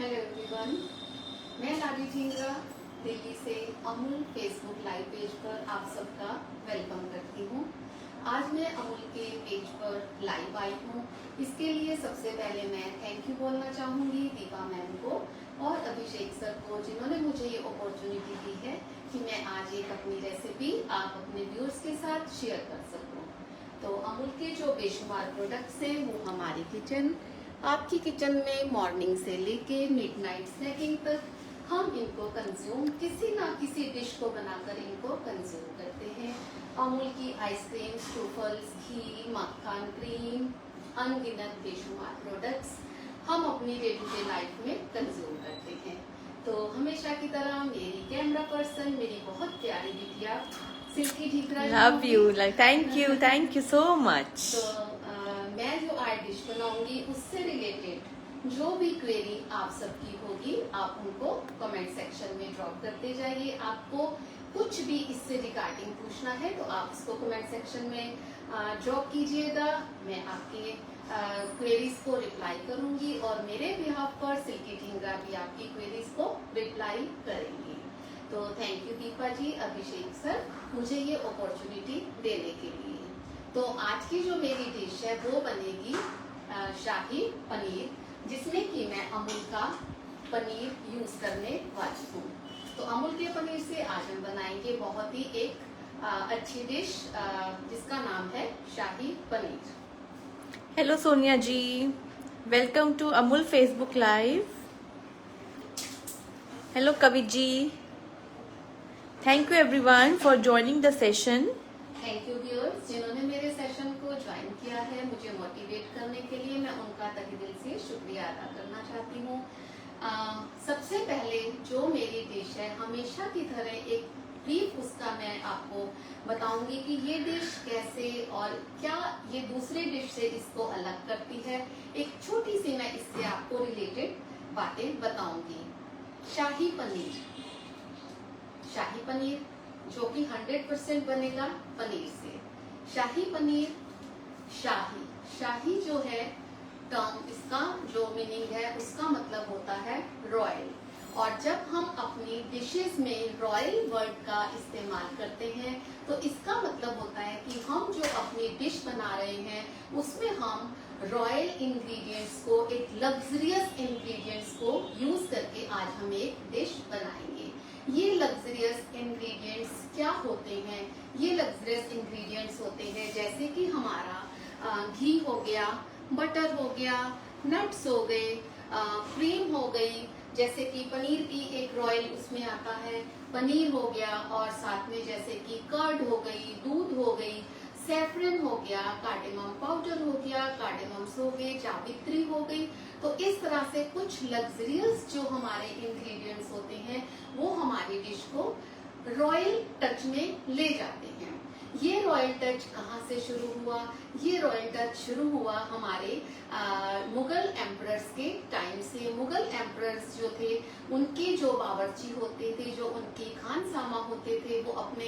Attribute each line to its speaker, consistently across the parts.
Speaker 1: Hello everyone, मैं लाडी ढींगरा दिल्ली से Amul Facebook live page पर आप सबका वेलकम करती हूँ। आज मैं अमूल के पेज पर लाइव आई हूँ। इसके लिए सबसे पहले मैं थैंक यू बोलना चाहूँगी दीपा मैम को और अभिषेक सर को, जिन्होंने मुझे ये अपॉर्चुनिटी दी है कि मैं आज एक अपनी रेसिपी आप अपने व्यूअर्स के साथ शेयर कर सकूँ। तो अमूल के जो बेशुमार प्रोडक्ट्स हैं वो हमारी किचन, आपकी किचन में मॉर्निंग से लेके मिडनाइट स्नैकिंग तक हम इनको कंज्यूम किसी ना किसी डिश को बनाकर इनको कंज्यूम करते हैं। अमूल की आइसक्रीम, ट्रूफल्स, घी, मक्खन, क्रीम, अनगिनत बेशुमार प्रोडक्ट्स हम अपनी डे टू डे लाइफ में कंज्यूम करते हैं। तो हमेशा की तरह मेरी कैमरा पर्सन, मेरी बहुत प्यारी बिटिया Silky Dhingra,
Speaker 2: love you, thank you so much.
Speaker 1: तो मैं जो आज डिश बनाऊंगी उससे रिलेटेड जो भी क्वेरी आप सबकी होगी आप उनको कमेंट सेक्शन में ड्रॉप करते जाइए। आपको कुछ भी इससे रिगार्डिंग पूछना है तो आप उसको कमेंट सेक्शन में ड्रॉप कीजिएगा। मैं आपके क्वेरीज को रिप्लाई करूंगी और मेरे बिहाफ पर सिल्की ढींगरा भी आपकी क्वेरीज को रिप्लाई करेंगी। तो thank you Deepa ji, Abhishek sir, मुझे ये अपॉर्चुनिटी देने के लिए। तो आज की जो मेरी डिश है वो बनेगी शाही पनीर, जिसमें कि मैं अमूल का पनीर यूज करने वाली हूँ। तो अमूल के पनीर से आज हम बनाएंगे बहुत ही एक अच्छी डिश जिसका नाम है shahi paneer.
Speaker 2: Hello Sonia ji, welcome to Amul Facebook live. Hello Kavit ji, thank you everyone for joining the session.
Speaker 1: Thank you viewers जिन्होंने मेरे सेशन को ज्वाइन किया है, मुझे मोटिवेट करने के लिए मैं उनका तहे दिल से शुक्रिया अदा करना चाहती हूँ। सबसे पहले जो मेरी डिश है हमेशा की तरह एक ब्रीफ उसका मैं आपको बताऊंगी कि ये डिश कैसे और क्या ये दूसरे डिश से इसको अलग करती है। एक छोटी सी मैं इससे आपको रिलेटेड बातें बताऊंगी। शाही पनीर, शाही पनीर जो कि 100% बनेगा पनीर से। शाही पनीर, शाही शाही जो है टर्म, इसका जो मीनिंग है उसका मतलब होता है रॉयल। और जब हम अपनी डिशेस में रॉयल वर्ड का इस्तेमाल करते हैं तो इसका मतलब होता है कि हम जो अपनी डिश बना रहे हैं उसमें हम रॉयल इंग्रेडिएंट्स को, एक लग्जरियस इंग्रेडिएंट्स को यूज करके आज हम एक डिश बनाएंगे। ये लग्जरियस इंग्रेडिएंट्स क्या होते हैं? ये लग्जरियस इंग्रेडिएंट्स होते हैं जैसे कि हमारा घी हो गया, बटर हो गया, नट्स हो गए, क्रीम हो गई, जैसे कि पनीर की एक रॉयल उसमें आता है, पनीर हो गया, और साथ में जैसे कि कर्ड हो गई, दूध हो गई, सैफरन हो गया, कार्डेमम पाउडर हो गया, कार्डेमम्स हो गए, जावित्री हो गई। तो इस तरह से कुछ लग्जरियस जो हमारे इंग्रेडिएंट्स होते हैं वो हमारी डिश को रॉयल टच में ले जाते हैं। ये रॉयल टच कहाँ से शुरू हुआ? ये रॉयल टच शुरू हुआ हमारे मुगल एम्परर्स के टाइम से। मुगल एम्परर्स जो थे उनके जो बावर्ची होते थे, जो उनके खानसामा होते थे, वो अपने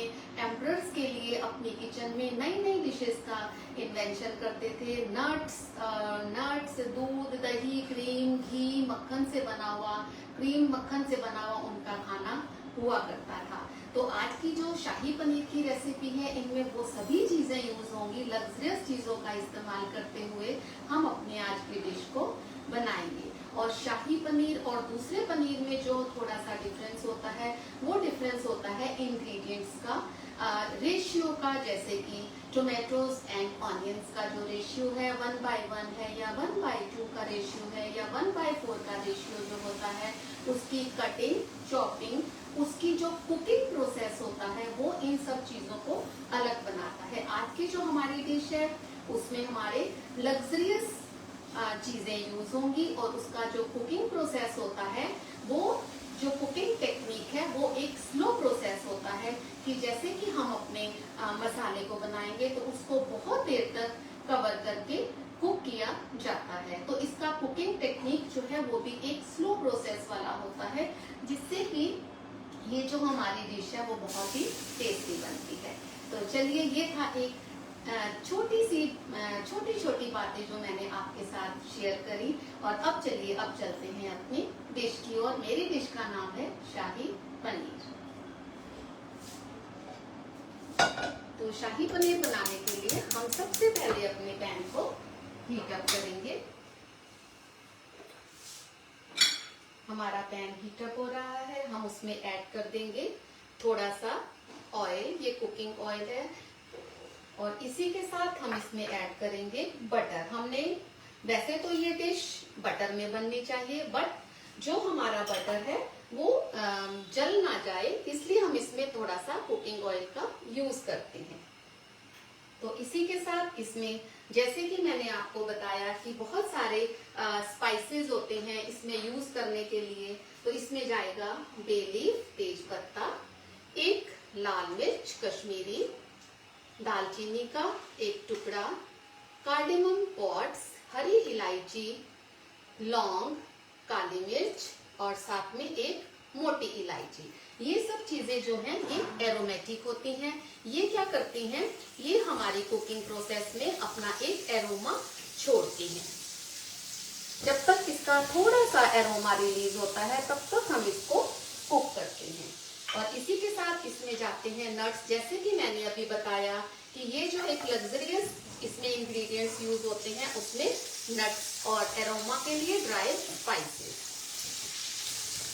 Speaker 1: एम्परर्स के लिए अपनी किचन में नई नई डिशेस का इन्वेंशन करते थे। नट्स, दूध, दही, क्रीम, घी, मक्खन से बना हुआ, क्रीम मक्खन से बना हुआ उनका खाना हुआ करता था। तो आज की जो शाही पनीर की रेसिपी है इनमें वो सभी चीजें यूज होंगी। लग्जरियस चीजों का इस्तेमाल करते हुए हम अपने आज की डिश को बनाएंगे। और शाही पनीर और दूसरे पनीर में जो थोड़ा सा डिफरेंस होता है वो डिफरेंस होता है इंग्रेडिएंट्स का, रेशियो का। जैसे कि टोमेटोज एंड ऑनियंस का जो रेशियो है 1:1 है, या 1:2 का रेशियो है, या 1:4 का रेशियो जो होता है, उसकी कटिंग, चॉपिंग, उसकी जो कुकिंग प्रोसेस होता है वो इन सब चीजों को अलग बनाता है। आज की जो हमारी डिश है उसमें हमारे लग्जरियस चीजें यूज होंगी और उसका जो कुकिंग प्रोसेस होता है, वो जो कुकिंग टेक्निक है वो एक स्लो प्रोसेस होता है कि जैसे कि हम अपने मसाले को बनाएंगे तो उसको बहुत देर तक कवर करके कुक किया जाता है। तो इसका कुकिंग टेक्निक जो है वो भी एक स्लो प्रोसेस वाला होता है, जिससे कि ये जो हमारी डिश है वो बहुत ही टेस्टी बनती है। तो चलिए, ये था एक छोटी छोटी बातें जो मैंने आपके साथ शेयर करी। और अब चलते हैं अपनी डिश की ओर। मेरी डिश का नाम है शाही पनीर। तो शाही पनीर बनाने के लिए हम सबसे पहले अपने पैन को हीट अप करेंगे। हमारा पैन हीट अप हो रहा है, हम उसमें ऐड कर देंगे थोड़ा सा ऑयल, ये कुकिंग ऑयल है। और इसी के साथ हम इसमें ऐड करेंगे बटर। हमने वैसे तो ये डिश बटर में बननी चाहिए, बट जो हमारा बटर है वो जल ना जाए, इसलिए हम इसमें थोड़ा सा कुकिंग ऑयल का यूज करते हैं। तो इसी के साथ इसमें, जैसे कि मैंने आपको बताया कि बहुत सारे स्पाइसेस होते हैं इसमें यूज करने के लिए, तो इसमें जाएगा बे लीफ, तेज पत्ता, एक लाल मिर्च कश्मीरी, दालचीनी का एक टुकड़ा, कार्डेमम पॉड्स, हरी इलायची, लौंग, काली मिर्च और साथ में एक मोटी इलायची। ये सब चीजें जो हैं ये एरोमेटिक होती हैं। ये क्या करती हैं, ये हमारी कुकिंग प्रोसेस में अपना एक एरोमा छोड़ती हैं। जब तक इसका थोड़ा सा एरोमा रिलीज होता है तब तक हम इसको कुक करते हैं। और इसी के साथ इसमें जाते हैं नट्स। जैसे कि मैंने अभी बताया कि ये जो एक लग्जरियस इसमें इंग्रेडिएंट्स यूज होते हैं, उसमें नट्स और एरोमा के लिए ड्राई स्पाइसेस।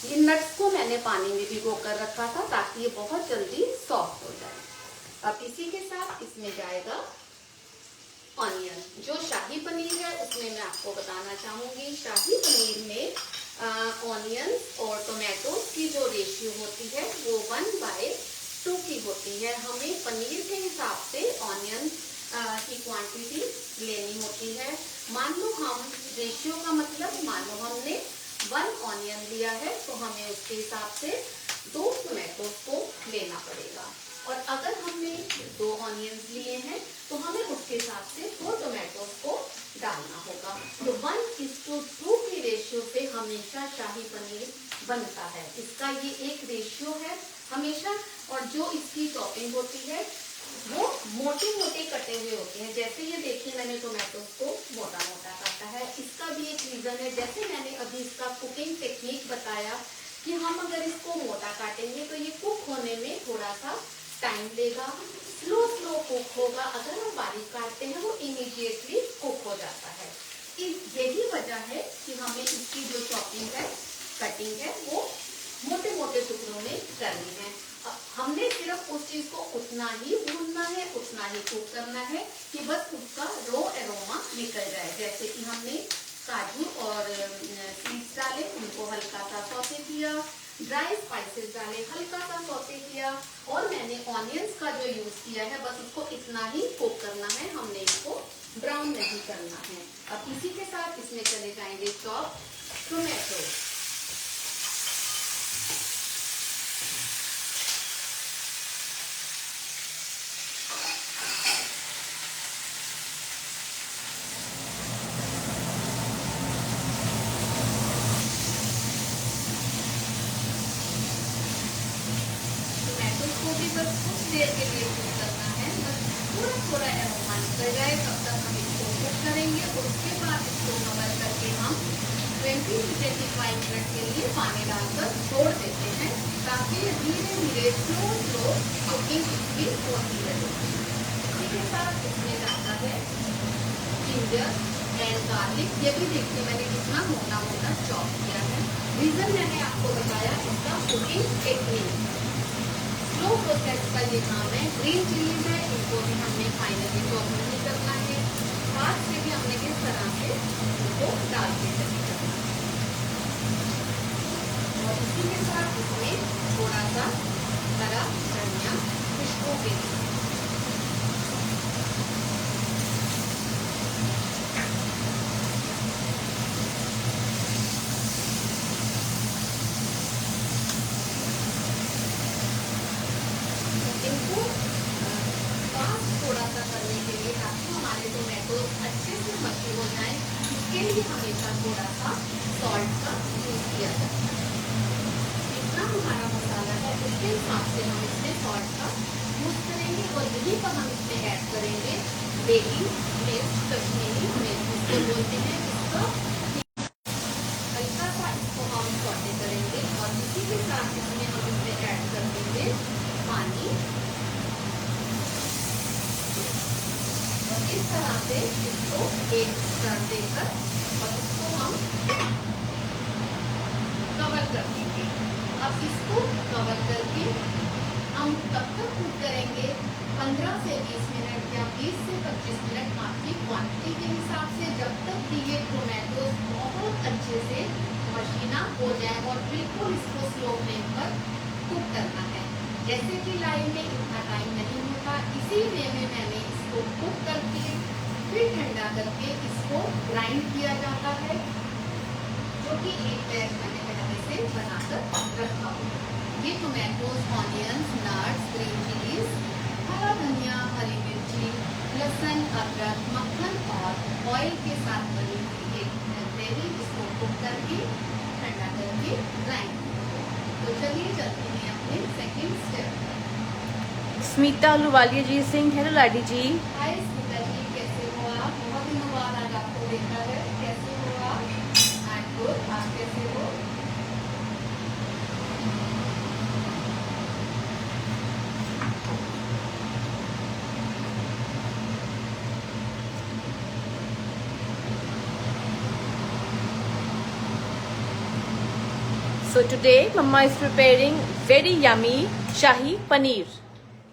Speaker 1: इन नट्स को मैंने पानी में भिगो कर रखा था ताकि ये बहुत जल्दी सॉफ्ट हो जाए। अब इसी के साथ इसमें जाएगा ऑनियन। जो शाही पनीर है उसमें मैं आपको बताना चाहूंगी, शाही पनीर में ऑनियंस और टोमेटोज की जो रेशियो होती है वो 1/2 की होती है। हमें पनीर के हिसाब से ऑनियन की क्वांटिटी लेनी होती है। मान लो हम रेशियो का मतलब, मान लो हमने 1 ऑनियन लिया है तो हमें उसके हिसाब से 2 टोमेटोज को लेना पड़ेगा। और अगर हमने 2 ऑनियंस लिए हैं तो हमें उसके हिसाब से 2 टोमेटोज को डालना होगा। तो 1:2 की रेशियो से हमेशा शाही पनीर बनता है। इसका ये एक रेशियो है हमेशा। और जो इसकी टॉपिंग होती है वो मोटे मोटे कटे हुए होते हैं। जैसे ये देखिए मैंने टोमेटोज को मोटा मोटा काटा है। इसका भी एक रीजन है, जैसे मैंने अभी इसका कुकिंग टेक्निक बताया कि हम अगर इसको मोटा काटेंगे तो ये कुक होने में थोड़ा सा टाइम लेगा, स्लो कुक होगा। अगर हम बारीक काटते हैं वो इमीडिएटली कुक हो जाता है। यही वजह है कि हमें इसकी जो चॉपिंग है, कटिंग है, वो मोटे मोटे टुकड़ों में करनी है। हमने सिर्फ उस चीज को उतना ही भूनना है, उतना ही कुक करना है कि बस उसका रॉ एरोमा निकल जाए। जैसे कि हमने काजू और सीड्स डाले, उनको हल्का सा सौते किया, ड्राई स्पाइसेस डाले, हल्का सा सौते किया, और मैंने ऑनियंस का जो यूज किया है बस उसको इतना ही कुक करना है, हमने इसको ब्राउन नहीं करना है। अब इसी के साथ इसमें चले जाएंगे चॉप टोमेटो। बस कुछ देर के लिए कुक करना है, बस थोड़ा एरोमा निकल जाए तब तक हम इसको कुक करेंगे। और उसके बाद इसको कवर करके हम 20 से 25 मिनट के लिए पानी डालकर छोड़ देते हैं ताकि धीरे धीरे स्लो कुकिंग इसकी होती रहे। इसी के साथ इसमें जाता है जिंजर एंड गार्लिक। ये भी देखिए मैंने कितना मोटा मोटा चॉप किया है। रीजन मैंने आपको बताया इसका कुकिंग टेक्निक। स्लो प्रोसेस का ये काम है। ग्रीन चिलीज है, इनको भी हमने फाइनली चॉप नहीं करना है, हाथ से भी हमने किस तरह से इनको डाल के करना है। और इसी के साथ इसमें थोड़ा सा हरा धनिया खुशबू के लिए। थोड़ा सा करने के लिए ताकि हमारे टोमेटो अच्छे से मक्खी हो जाए, इसके लिए हमेशा थोड़ा सा सॉल्ट का यूज किया जाता है। जितना हमारा मसाला है उसके हिसाब से हम इसमें सॉल्ट का यूज करेंगे। और यहीं पर हम इसमें ऐड करेंगे बेबी मिर्च, कश्मीरी मिर्च इसको बोलते हैं। इसका हल्का सा इसको हम सौटे करेंगे और इसी के साथ इसमें हम इसमें ऐड कर देंगे पानी। इस तरह से इसको एक स्टर देकर और इसको हम कवर कर देंगे। अब इसको कवर करके हम तब तक कुक करेंगे 15 से 20 मिनट या 20 से 25 मिनट आपकी क्वांटिटी के हिसाब से, जब तक कि ये टोमेटो बहुत अच्छे से मशीना हो जाए और बिल्कुल इसको स्लो फ्लेम पर कुक करना है। जैसे कि लाइव में इतना टाइम नहीं होता, इसी वे में मैंने इसको कुक करके फिर ठंडा करके इसको ग्राइंड किया जाता है, जो कि एक बैच मैंने पहले से बनाकर रखा हुआ। ये tomatoes, onions, nuts, green chillies, हरा धनिया, हरी मिर्ची, लहसुन, अदरक, मक्खन और ऑयल के साथ बनी हुई एक ग्रेवी, इसको कुक करके ठंडा करके ग्राइंड। तो चलिए चलते हैं अपने सेकंड स्टेप।
Speaker 2: स्मिता अहलूवालिया जी सिंह, हेलो लाडी जी।
Speaker 1: हाय स्मिता जी, कैसे हो आप? बहुत दिनों बाद आज आपको देखा है। कैसे हो आप? आई एम गुड, आप कैसे हो?
Speaker 2: So today Mama is preparing very yummy शाही पनीर।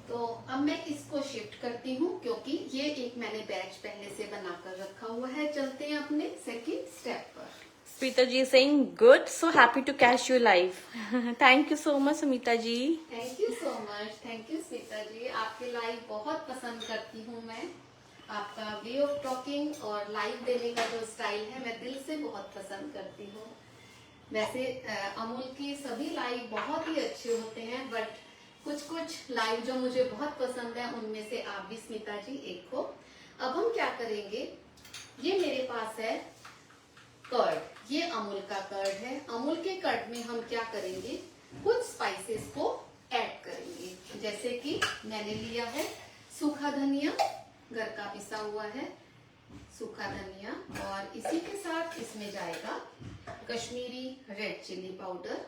Speaker 1: तो अब मैं इसको शिफ्ट करती हूँ क्योंकि ये एक मैंने बैच पहले से बनाकर रखा हुआ है। चलते हैं अपने सेकंड स्टेप पर।
Speaker 2: स्मिता जी saying good, so happy to catch you live. Thank you so much Sumita ji.
Speaker 1: Thank you so much, thank you Smita ji. आपके लाइव बहुत पसंद करती हूँ मैं। आपका वे ऑफ टॉकिंग और लाइव देने का जो स्टाइल है मैं दिल से बहुत पसंद करती हूँ। वैसे अमूल की सभी लाइव बहुत ही अच्छे होते हैं, बट कुछ कुछ लाइव जो मुझे बहुत पसंद है उनमें से आप भी स्मिता जी एक हो। अब हम क्या करेंगे, ये मेरे पास है कर्ड, ये अमूल का कर्ड है। अमूल के कर्ड में हम क्या करेंगे, कुछ स्पाइसेस को ऐड करेंगे। जैसे कि मैंने लिया है सूखा धनिया, घर का पिसा हुआ है सूखा धनिया, और इसी के साथ इसमें जाएगा कश्मीरी रेड चिली पाउडर।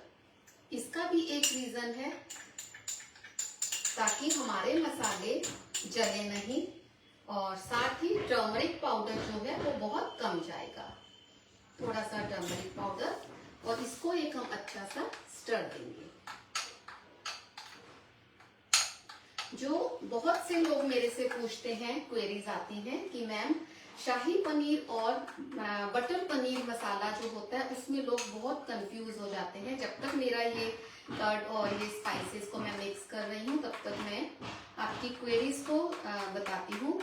Speaker 1: इसका भी एक रीजन है ताकि हमारे मसाले जले नहीं, और साथ ही टर्मरिक पाउडर जो है वो बहुत कम जाएगा। थोड़ा सा टर्मरिक पाउडर, और इसको एक हम अच्छा सा स्टर देंगे। जो बहुत से लोग मेरे से पूछते हैं, क्वेरीज आती हैं कि मैम शाही पनीर और बटर पनीर मसाला जो होता है उसमें लोग बहुत कंफ्यूज हो जाते हैं। जब तक मेरा ये कर्ड और ये स्पाइसेस को मैं मिक्स कर रही हूँ तब तक मैं आपकी क्वेरीज को बताती हूँ।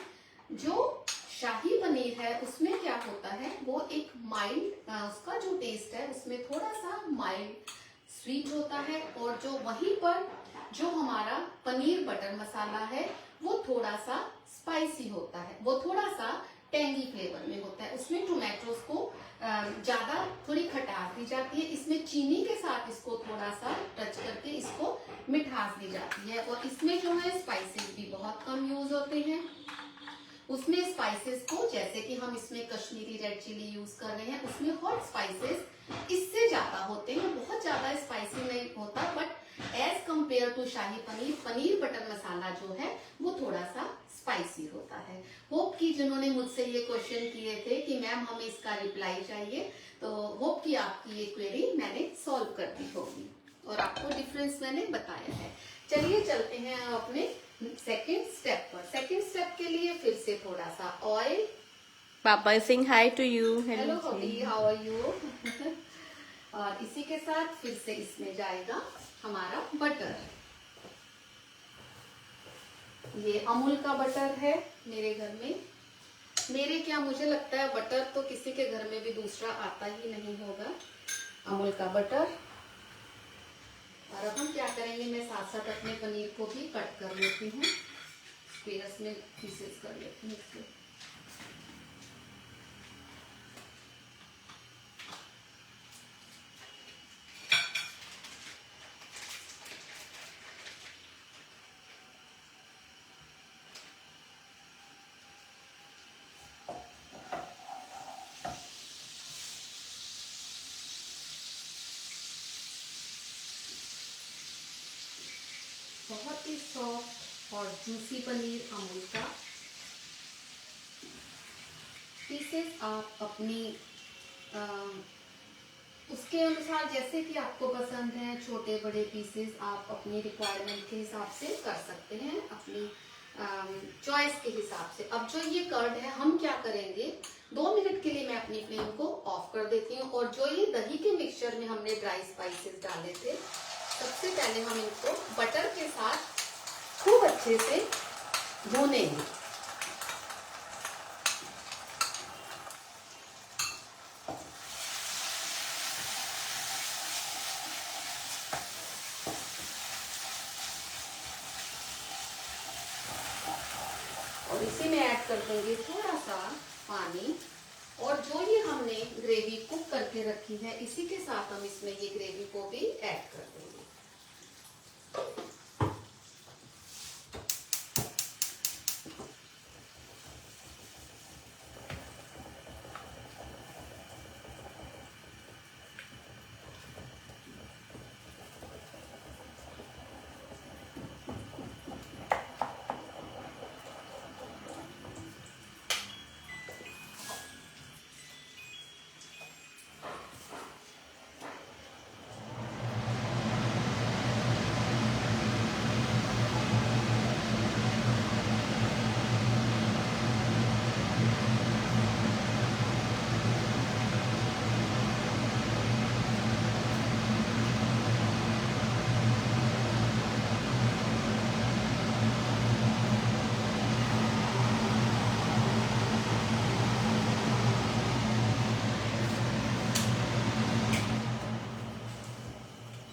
Speaker 1: जो शाही पनीर है उसमें क्या होता है, वो एक माइल्ड उसका जो टेस्ट है उसमें थोड़ा सा माइल्ड स्वीट होता है, और जो वहीं पर जो हमारा पनीर बटर मसाला है वो थोड़ा सा स्पाइसी होता है, वो थोड़ा सा टेंगी फ्लेवर में होता है। उसमें टोमेटोज को ज्यादा थोड़ी खटास दी जाती है, इसमें चीनी के साथ इसको थोड़ा सा टच करके इसको मिठास दी जाती है, और इसमें जो है स्पाइसेस भी बहुत कम यूज होते हैं। उसमें स्पाइसेस को, जैसे कि हम इसमें कश्मीरी रेड चिली यूज कर रहे हैं, उसमें हॉट स्पाइसेस इससे ज्यादा होते हैं, बहुत ज्यादा स्पाइसी नहीं होता, but as compare to shahi paneer, paneer butter masala जो है वो थोड़ा सा स्पाइसी होता है। होप कि जिन्होंने मुझसे ये क्वेश्चन किए थे कि मैम हमें इसका रिप्लाई चाहिए, तो होप कि आपकी ये क्वेरी मैंने सॉल्व कर दी होगी और आपको डिफरेंस मैंने बताया है। चलिए चलते हैं अपने सेकेंड स्टेप पर। सेकेंड स्टेप के लिए फिर से थोड़ा सा ऑयल।
Speaker 2: पापा is saying hi to you.
Speaker 1: Hello hobby, how are you? और इसी के साथ फिर से इसमें जाएगा हमारा बटर। ये अमूल का बटर है मेरे घर में। मेरे क्या, मुझे लगता है बटर तो किसी के घर में भी दूसरा आता ही नहीं होगा, अमूल का बटर। और अब हम क्या करेंगे, मैं साथ साथ अपने पनीर को भी कट कर लेती हूँ, स्क्वेयर्स में पीसेस कर लेती हूँ इसके। बहुत ही सॉफ्ट और जूसी पनीर अमूल का। पीसेस आप अपनी उसके अनुसार जैसे कि आपको पसंद है, छोटे बड़े पीसेस आप अपनी रिक्वायरमेंट के हिसाब से कर सकते हैं, अपनी चॉइस के हिसाब से। अब जो ये कर्ड है हम क्या करेंगे, 2 मिनट के लिए मैं अपनी फ्लेम को ऑफ कर देती हूँ। और जो ये दही के मिक्सचर में हमने ड्राई स्पाइसेस डाले थे, सबसे पहले हम इनको बटर के साथ खूब अच्छे से भूनेंगे। और इसी में ऐड कर देंगे थोड़ा सा पानी। और जो ये हमने ग्रेवी कुक करके रखी है, इसी के साथ हम इसमें ये ग्रेवी को भी ऐड कर देंगे।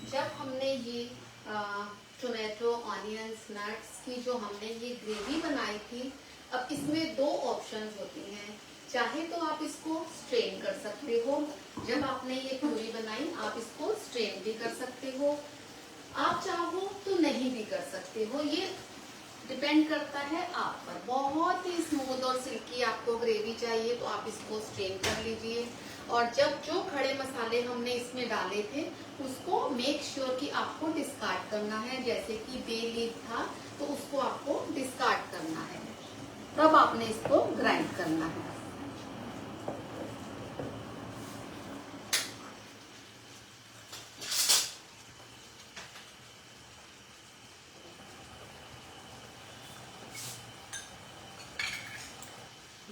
Speaker 1: जब हमने ये टोमेटो, ऑनियंस, नट्स की जो हमने ये ग्रेवी बनाई थी, अब इसमें 2 ऑप्शंस होती हैं। चाहे तो आप इसको स्ट्रेन कर सकते हो, जब आपने ये प्यूरी बनाई आप इसको स्ट्रेन भी कर सकते हो, आप चाहो तो नहीं भी कर सकते हो, ये डिपेंड करता है आप पर। बहुत ही स्मूथ और सिल्की आपको ग्रेवी चाहिए तो आप इसको स्ट्रेन कर लीजिए। और जब जो खड़े मसाले हमने इसमें डाले थे उसको मेक श्योर कि आपको डिस्कार्ड करना है। जैसे कि बे लीफ था तो उसको आपको डिस्कार्ड करना है, तब आपने इसको ग्राइंड करना है।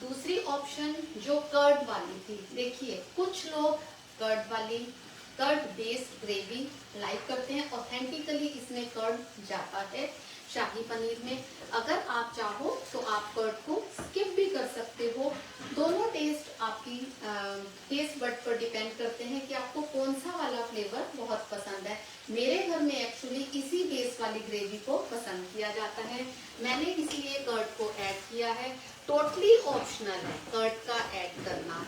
Speaker 1: दूसरी ऑप्शन जो कर्ड वाली थी, देखिए कुछ लोग कर्ड बेस्ड ग्रेवी लाइक करते हैं। ऑथेंटिकली इसमें कर्ड जाता है शाही पनीर में। अगर आप चाहो तो आप कर्ड को स्किप भी कर सकते हो। दोनों टेस्ट आपकी टेस्ट बड पर डिपेंड करते हैं कि आपको कौन सा वाला फ्लेवर बहुत पसंद है। मेरे घर में एक्चुअली इसी बेस वाली ग्रेवी को पसंद किया जाता है, मैंने इसलिए कर्ड को ऐड किया है। टोटली ऑप्शनल है कर्ड का ऐड करना।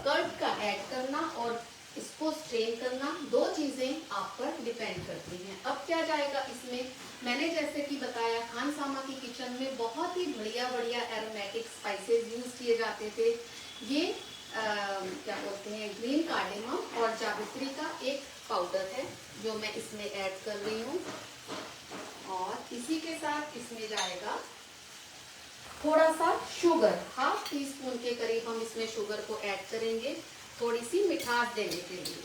Speaker 1: कर्ड का ऐड करना और इसको स्ट्रेन करना, 2 चीजें आप पर डिपेंड करती हैं। अब क्या जाएगा इसमें, मैंने जैसे कि बताया खानसामा की किचन में बहुत ही बढ़िया बढ़िया एरोमेटिक स्पाइसेस यूज किए जाते थे। ये क्या बोलते हैं, ग्रीन कार्डेमम और जावित्री का एक पाउडर है जो मैं इसमें ऐड कर रही हूँ। और इसी के साथ इसमें जाएगा थोड़ा सा शुगर, 1/2 टीस्पून के करीब हम इसमें शुगर को ऐड करेंगे, थोड़ी सी मिठास देने के लिए।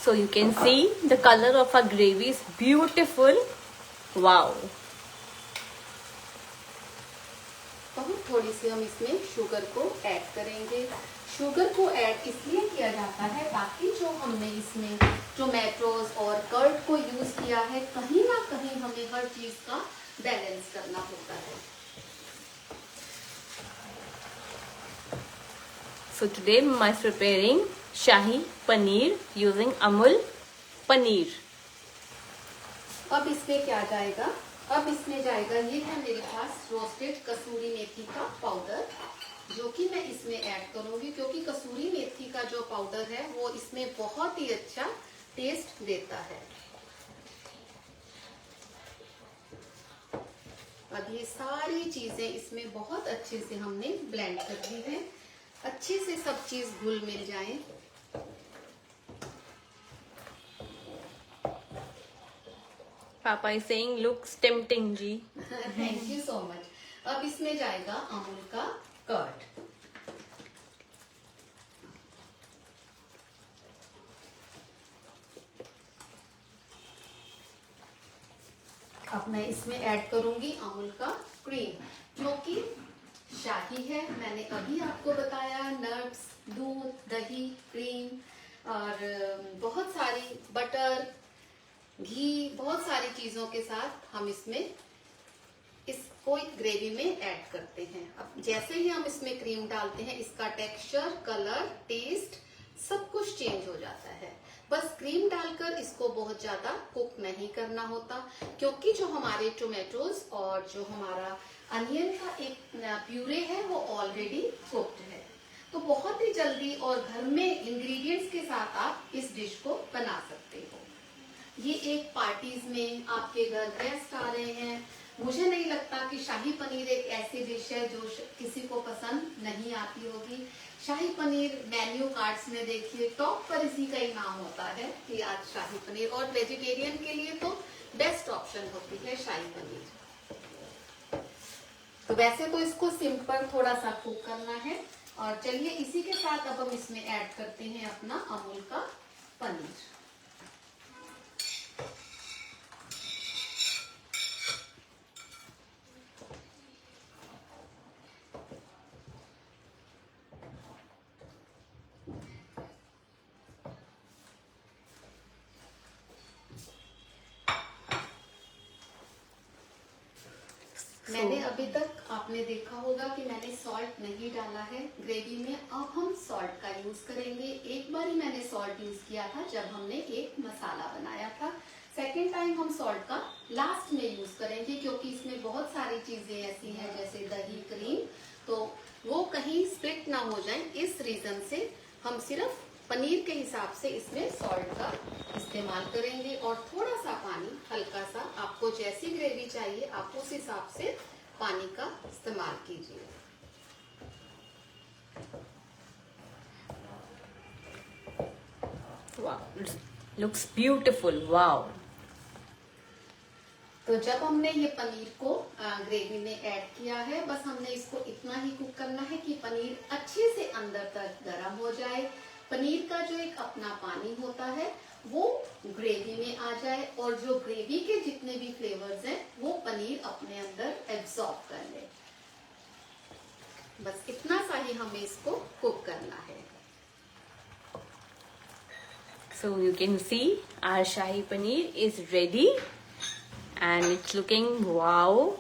Speaker 2: So you can see the color of our gravy is beautiful. Wow.
Speaker 1: बहुत थोड़ी सी हम इसमें शुगर को ऐड करेंगे। शुगर को ऐड इसलिए किया जाता है ताकि जो हमने इसमें टोमेटोज और कर्ड को यूज किया है, कहीं ना कहीं हमें हर चीज का बैलेंस करना होता है।
Speaker 2: So today Mama is preparing Shahi Paneer using Amul Paneer.
Speaker 1: अब इसमें क्या जाएगा, अब इसमें जाएगा, ये है मेरे पास रोस्टेड कसूरी मेथी का पाउडर, जो कि मैं इसमें ऐड करूंगी क्योंकि कसूरी मेथी का जो पाउडर है वो इसमें बहुत ही अच्छा टेस्ट देता है। अब ये सारी चीजें इसमें बहुत अच्छे से हमने ब्लेंड कर दी है, अच्छे से सब चीज घुल मिल जाए।
Speaker 2: Papa is saying looks tempting जी।
Speaker 1: Thank you so much. अब इसमें जाएगा अमूल का कर्ड। अब मैं इसमें ऐड करूंगी अमूल का क्रीम, जो कि शाही है। मैंने अभी आपको बताया, नट्स, दूध, दही, क्रीम और बहुत सारी बटर, घी, बहुत सारी चीजों के साथ हम इसमें इसको ग्रेवी में ऐड करते हैं। अब जैसे ही हम इसमें क्रीम डालते हैं, इसका टेक्सचर, कलर, टेस्ट सब कुछ चेंज हो जाता है। बस क्रीम डालकर इसको बहुत ज्यादा कुक नहीं करना होता, क्योंकि जो हमारे टोमेटोज और जो हमारा अनियन का एक प्यूरे है वो ऑलरेडी कुक्ड है। तो बहुत ही जल्दी और घर में इंग्रेडिएंट्स के साथ आप इस डिश को बना सकते हो। ये एक पार्टीज में आपके घर गेस्ट आ रहे हैं, मुझे नहीं लगता कि शाही पनीर एक ऐसी डिश है जो किसी को पसंद नहीं आती होगी। शाही पनीर मेन्यू कार्ड्स में देखिए टॉप पर इसी का ही नाम होता है कि आज शाही पनीर, और वेजिटेरियन के लिए तो बेस्ट ऑप्शन होती है शाही पनीर। तो वैसे तो इसको सिंपल थोड़ा सा कुक करना है। और चलिए इसी के साथ अब हम इसमें ऐड करते हैं अपना अमूल का पनीर। मैंने अभी तक आपने देखा होगा कि मैंने सॉल्ट नहीं डाला है ग्रेवी में। अब हम सॉल्ट का यूज करेंगे। एक बार ही मैंने सॉल्ट यूज किया था जब हमने एक मसाला बनाया था। सेकेंड टाइम हम सॉल्ट का लास्ट में यूज करेंगे, क्योंकि इसमें बहुत सारी चीजें ऐसी हैं जैसे दही, क्रीम, तो वो कहीं स्प्लिट ना हो जाए। इस रीजन से हम सिर्फ पनीर के हिसाब से इसमें सॉल्ट का इस्तेमाल करेंगे, और थोड़ा सा पानी, हल्का सा, आपको जैसी ग्रेवी चाहिए आप उस हिसाब से पानी का इस्तेमाल कीजिए।
Speaker 2: Looks beautiful, wow.
Speaker 1: तो जब हमने ये पनीर को ग्रेवी में ऐड किया है, बस हमने इसको इतना ही कुक करना है कि पनीर अच्छे से अंदर तक गर्म हो जाए। पनीर का जो एक अपना पानी होता है वो ग्रेवी में आ जाए, और जो ग्रेवी के जितने भी फ्लेवर्स हैं वो पनीर अपने अंदर एब्सॉर्ब कर ले। बस इतना सा ही हमें इसको कुक करना है।
Speaker 2: So you can see our shahi paneer is ready and it's looking wow.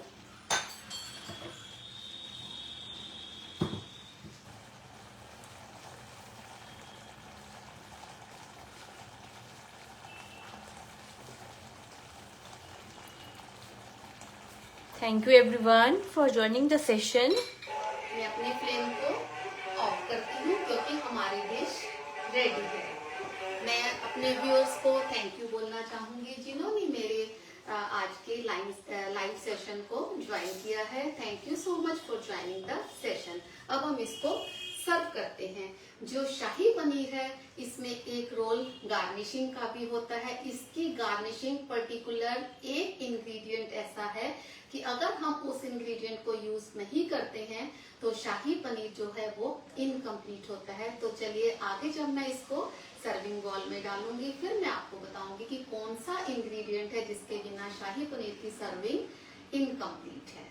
Speaker 2: Thank you everyone for joining the session.
Speaker 1: मैं अपनी फ्लेम को ऑफ करती हूँ क्योंकि हमारी डिश रेडी है। मैं अपने व्यूअर्स को थैंक यू बोलना चाहूंगी जिन्होंने मेरे आज के लाइव सेशन को ज्वाइन किया है। Thank you so much for joining the session. अब हम इसको सर्व करते हैं। जो शाही पनीर है इसमें एक रोल गार्निशिंग का भी होता है। इसकी गार्निशिंग पर्टिकुलर एक इंग्रेडिएंट ऐसा है कि अगर हम उस इंग्रेडिएंट को यूज नहीं करते हैं तो शाही पनीर जो है वो इनकम्प्लीट होता है। तो चलिए आगे जब मैं इसको सर्विंग बॉल में डालूंगी फिर मैं आपको बताऊंगी कि कौन सा इंग्रेडिएंट है जिसके बिना शाही पनीर की सर्विंग इनकम्प्लीट है।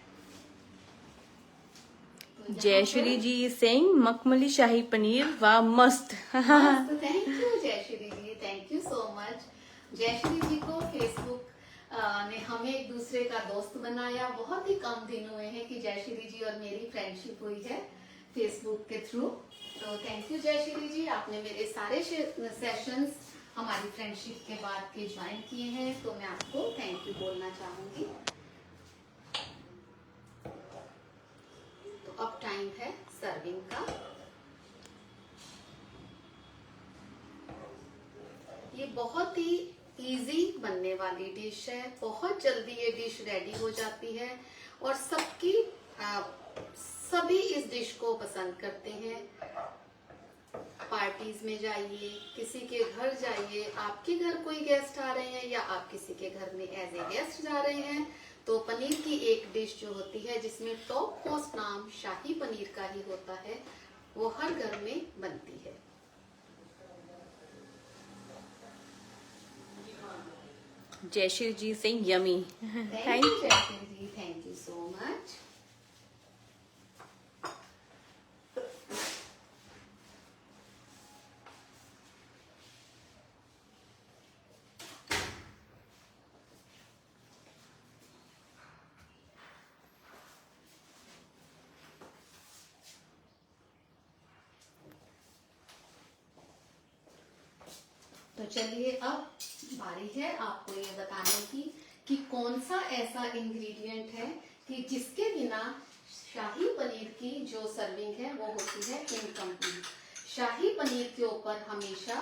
Speaker 2: जयश्री जी is saying मखमली शाही पनीर वाह मस्त।
Speaker 1: Thank you Jayashree ji, thank you so much. Jayshree ji को फेसबुक ने हमें एक दूसरे का दोस्त बनाया। बहुत ही कम दिन हुए हैं कि जयश्री जी और मेरी फ्रेंडशिप हुई है फेसबुक के थ्रू। तो थैंक यू जयश्री जी, आपने मेरे सारे सेशंस हमारी फ्रेंडशिप के बाद के ज्वाइन किए हैं, तो मैं आपको थैंक यू बोलना चाहूंगी। तो अब टाइम है सर्विंग का। ये बहुत ही इजी बनने वाली डिश है, बहुत जल्दी ये डिश रेडी हो जाती है और सभी इस डिश को पसंद करते हैं। पार्टीज में जाइए, किसी के घर जाइए, आपके घर कोई गेस्ट आ रहे हैं या आप किसी के घर में एज ए गेस्ट जा रहे हैं, तो पनीर की एक डिश जो होती है जिसमें टॉप मोस्ट नाम शाही पनीर का ही होता है, वो हर घर में बनती है।
Speaker 2: Jayashree ji saying yummy.
Speaker 1: Thank you Jayashree ji, thank you so much. तो चलिए अब बारी है आपको ये बताने की कि कौन सा ऐसा इंग्रेडिएंट है कि जिसके बिना शाही पनीर की जो सर्विंग है वो होती है इनकम्प्लीट। शाही पनीर के ऊपर हमेशा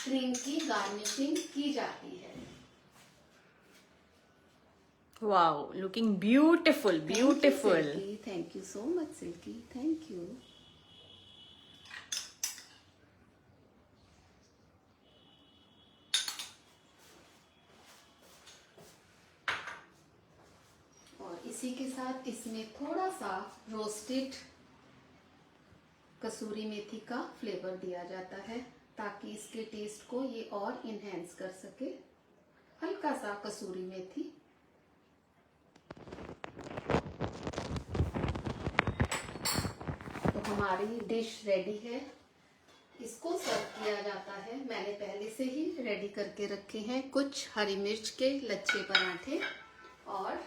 Speaker 1: क्रीम की गार्निशिंग की जाती है।
Speaker 2: Wow, looking beautiful, beautiful.
Speaker 1: Thank you so much Silky, thank you. इसी के साथ इसमें थोड़ा सा रोस्टेड कसूरी मेथी का फ्लेवर दिया जाता है ताकि इसके टेस्ट को ये और इनहेंस कर सके। हल्का सा कसूरी मेथी। तो हमारी डिश रेडी है, इसको सर्व किया जाता है। मैंने पहले से ही रेडी करके रखे हैं कुछ हरी मिर्च के लच्छे पराठे और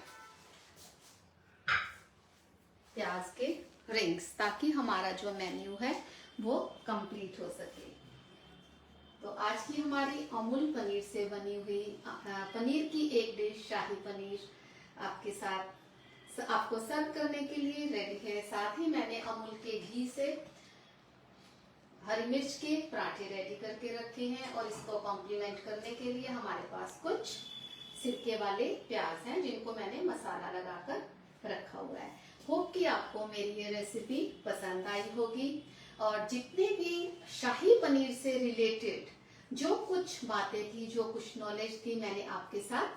Speaker 1: प्याज के रिंग्स, ताकि हमारा जो मेन्यू है वो कंप्लीट हो सके। तो आज की हमारी अमूल पनीर से बनी हुई पनीर की एक डिश शाही पनीर आपके साथ आपको सर्व करने के लिए रेडी है। साथ ही मैंने अमूल के घी से हरी मिर्च के पराठे रेडी करके रखे हैं और इसको कॉम्प्लीमेंट करने के लिए हमारे पास कुछ सिरके वाले प्याज हैं जिनको मैंने मसाला लगाकर रखा हुआ है। होप कि आपको मेरी ये रेसिपी पसंद आई होगी और जितने भी शाही पनीर से रिलेटेड जो कुछ बातें थी, जो कुछ नॉलेज थी, मैंने आपके साथ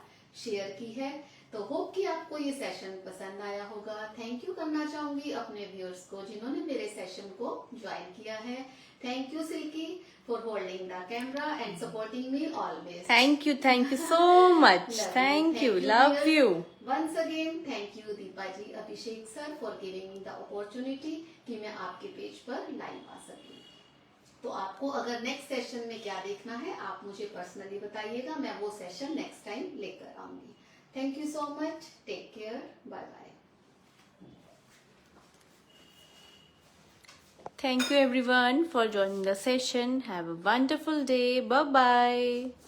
Speaker 1: शेयर की है। तो होप कि आपको ये सेशन पसंद आया होगा। थैंक यू करना चाहूंगी अपने व्यूअर्स को जिन्होंने मेरे सेशन को ज्वाइन किया है। Thank you Silky for holding the camera and supporting me always.
Speaker 2: Thank you so much. Thank you, love you.
Speaker 1: Once again, thank you Deepa ji, Abhishek sir for giving me the opportunity कि मैं आपके page पर live आ सकी। तो आपको अगर नेक्स्ट सेशन में क्या देखना है आप मुझे पर्सनली बताइएगा, मैं वो सेशन नेक्स्ट टाइम लेकर आऊंगी। Thank you so much, take care, bye bye.
Speaker 2: Thank you everyone for joining the session. Have a wonderful day. Bye bye.